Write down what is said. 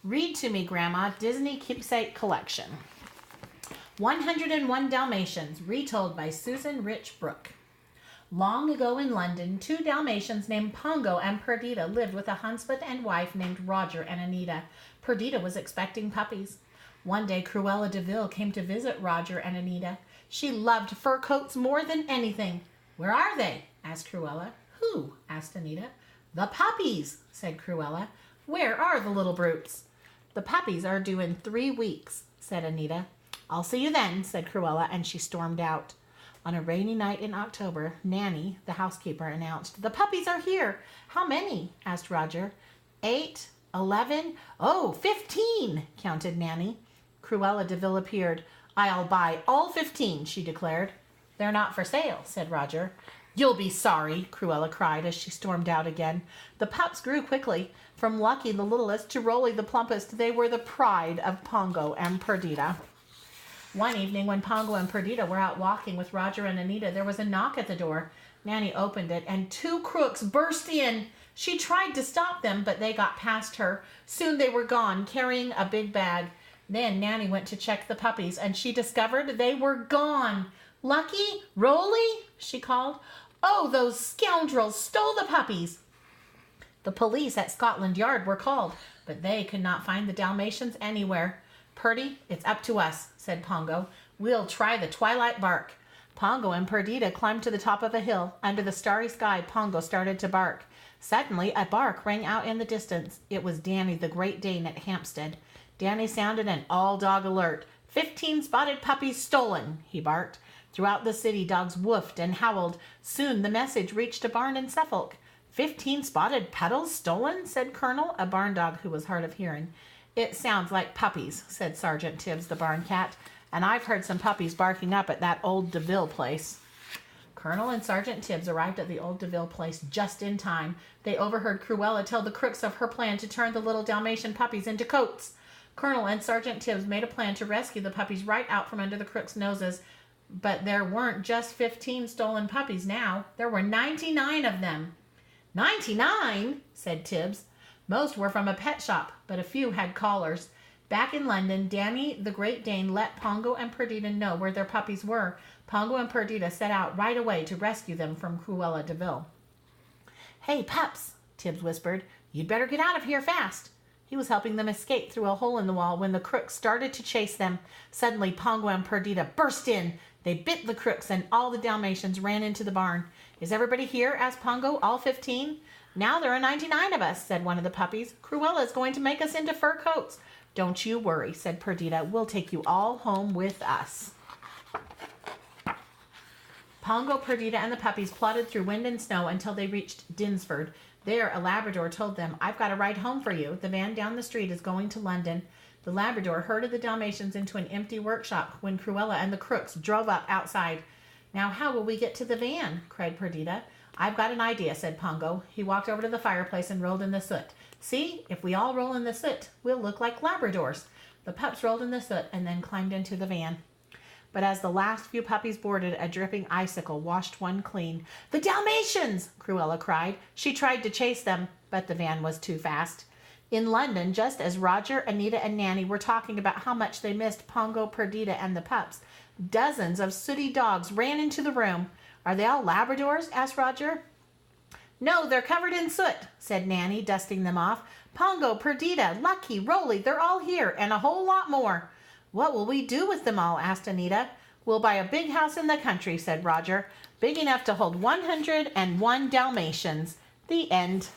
Read to me, Grandma. Disney Keepsake Collection. 101 Dalmatians, retold by Susan Rich Brooke. Long ago in London, 2 Dalmatians named Pongo and Perdita lived with a husband and wife named Roger and Anita. Perdita was expecting puppies. One day, Cruella de Vil came to visit Roger and Anita. She loved fur coats more than anything. "Where are they?" asked Cruella. "Who?" asked Anita. "The puppies," said Cruella. "Where are the little brutes?" "The puppies are due in 3 weeks," said Anita. "I'll see you then," said Cruella, and she stormed out. On a rainy night in October, Nanny, the housekeeper, announced, "The puppies are here." "How many?" asked Roger. 8, 11, 15, counted Nanny. Cruella de Vil appeared. "I'll buy all 15, she declared. "They're not for sale," said Roger. "You'll be sorry," Cruella cried as she stormed out again. The pups grew quickly. From Lucky the littlest to Rolly the plumpest, they were the pride of Pongo and Perdita. One evening when Pongo and Perdita were out walking with Roger and Anita, there was a knock at the door. Nanny opened it, and 2 crooks burst in. She tried to stop them, but they got past her. Soon they were gone, carrying a big bag. Then Nanny went to check the puppies, and she discovered they were gone. "Lucky? Rolly?" she called. "Oh, those scoundrels stole the puppies." The police at Scotland Yard were called, but they could not find the Dalmatians anywhere. "Purdy, it's up to us," said Pongo. "We'll try the twilight bark." Pongo and Perdita climbed to the top of a hill. Under the starry sky, Pongo started to bark. Suddenly, a bark rang out in the distance. It was Danny, the Great Dane at Hampstead. Danny sounded an all-dog alert. 15 spotted puppies stolen," he barked. Throughout the city, dogs woofed and howled. Soon the message reached a barn in Suffolk. 15 spotted puddles stolen?" said Colonel, a barn dog who was hard of hearing. "It sounds like puppies," said Sergeant Tibbs, the barn cat, "and I've heard some puppies barking up at that old de Vil place." Colonel and Sergeant Tibbs arrived at the old de Vil place just in time. They overheard Cruella tell the crooks of her plan to turn the little Dalmatian puppies into coats. Colonel and Sergeant Tibbs made a plan to rescue the puppies right out from under the crooks' noses. But there weren't just 15 stolen puppies now. There were 99 of them. "99?" said Tibbs. "Most were from a pet shop, but a few had collars." Back in London, Danny the Great Dane let Pongo and Perdita know where their puppies were. Pongo and Perdita set out right away to rescue them from Cruella de Vil. "Hey, pups," Tibbs whispered. "You'd better get out of here fast." He was helping them escape through a hole in the wall when the crooks started to chase them. Suddenly, Pongo and Perdita burst in. They bit the crooks, and all the Dalmatians ran into the barn. "Is everybody here?" asked Pongo. "All 15? "Now there are 99 of us," said one of the puppies. "Cruella is going to make us into fur coats." "Don't you worry," said Perdita. "We'll take you all home with us." Pongo, Perdita, and the puppies plodded through wind and snow until they reached Dinsford. There, a Labrador told them, "I've got a ride home for you. The van down the street is going to London." The Labrador herded the Dalmatians into an empty workshop when Cruella and the crooks drove up outside. "Now how will we get to the van?" cried Perdita. "I've got an idea," said Pongo. He walked over to the fireplace and rolled in the soot. "See, if we all roll in the soot, we'll look like Labradors." The pups rolled in the soot and then climbed into the van. But as the last few puppies boarded, a dripping icicle washed one clean. "The Dalmatians!" Cruella cried. She tried to chase them, but the van was too fast. In London, just as Roger, Anita, and Nanny were talking about how much they missed Pongo, Perdita, and the pups, dozens of sooty dogs ran into the room. "Are they all Labradors?" asked Roger. "No, they're covered in soot," said Nanny, dusting them off. "Pongo, Perdita, Lucky, Rolly, they're all here, and a whole lot more." "What will we do with them all?" asked Anita. "We'll buy a big house in the country," said Roger. "Big enough to hold 101 Dalmatians." The end.